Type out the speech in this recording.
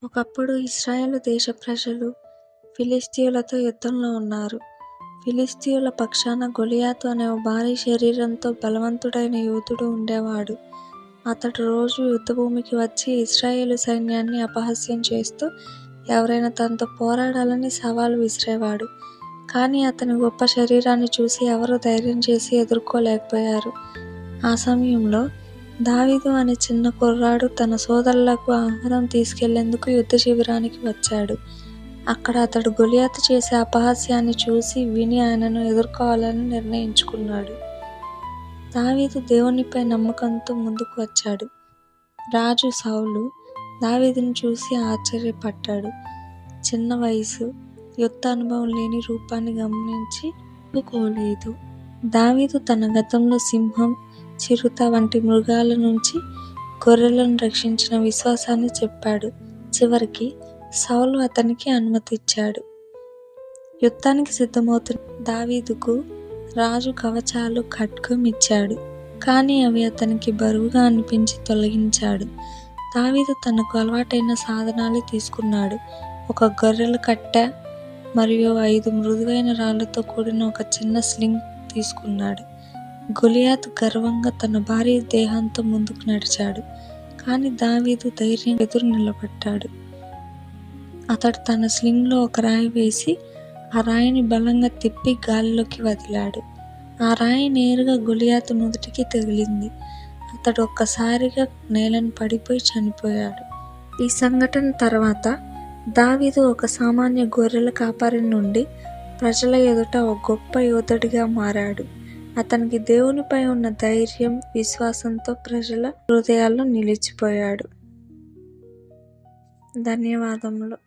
ఒకప్పుడు ఇశ్రాయేలు దేశ ప్రజలు ఫిలిష్తీయులతో యుద్ధంలో ఉన్నారు. ఫిలిష్తీయుల పక్షాన గొలియాతు అనే ఓ భారీ శరీరంతో బలవంతుడైన యోధుడు ఉండేవాడు. అతడు రోజూ యుద్ధభూమికి వచ్చి ఇశ్రాయేలు సైన్యాన్ని అపహాస్యం చేస్తూ ఎవరైనా తనతో పోరాడాలని సవాలు విసిరేవాడు. కానీ అతని గొప్ప శరీరాన్ని చూసి ఎవరూ ధైర్యం చేసి ఎదుర్కోలేకపోయారు. ఆ సమయంలో దావీదు అనే చిన్న కుర్రాడు తన సోదరులకు ఆహారం తీసుకెళ్లేందుకు యుద్ధ శిబిరానికి వచ్చాడు. అక్కడ అతడు గొలియాతు చేసే అపహాస్యాన్ని చూసి విని ఆయనను ఎదుర్కోవాలని నిర్ణయించుకున్నాడు. దావీదు దేవునిపై నమ్మకంతో ముందుకు వచ్చాడు. రాజు సౌలు దావీదును చూసి ఆశ్చర్యపడ్డాడు. చిన్న వయసు, యుద్ధ అనుభవం లేని రూపాన్ని గమనించి ఒప్పుకోలేదు. దావీదు తన గతంలో సింహం, చిరుత వంటి మృగాల నుంచి గొర్రెలను రక్షించిన విశ్వాసాన్ని చెప్పాడు. చివరికి సౌలు అతనికి అనుమతిచ్చాడు. యుద్ధానికి సిద్ధమవుతున్న దావీదుకు రాజు కవచాలు, ఖడ్గం ఇచ్చాడు. కానీ అవి అతనికి బరువుగా అనిపించి తొలగించాడు. దావీదు తనకు అలవాటైన సాధనాలు తీసుకున్నాడు. ఒక గొర్రెల కట్టె మరియు 5 మృదువైన రాళ్లతో కూడిన ఒక చిన్న స్లింగ్ తీసుకున్నాడు. గొలియాతు గర్వంగా తన భారీ దేహంతో ముందుకు నడిచాడు. కానీ దావీదు ధైర్యంగా ఎదురు నిలబడ్డాడు. అతడు తన స్లింగ్లో ఒక రాయి వేసి ఆ రాయిని బలంగా తిప్పి గాలిలోకి వదిలాడు. ఆ రాయి నేరుగా గొలియాతు నుదుటికి తగిలింది. అతడు ఒక్కసారిగా నేలను పడిపోయి చనిపోయాడు. ఈ సంఘటన తర్వాత దావీదు ఒక సామాన్య గొర్రెల కాపరి నుండి ప్రజల ఎదుట ఒక గొప్ప యోధుడిగా మారాడు. అతనికి దేవునిపై ఉన్న ధైర్యం, విశ్వాసంతో ప్రజల హృదయాల్లో నిలిచిపోయాడు. ధన్యవాదములు.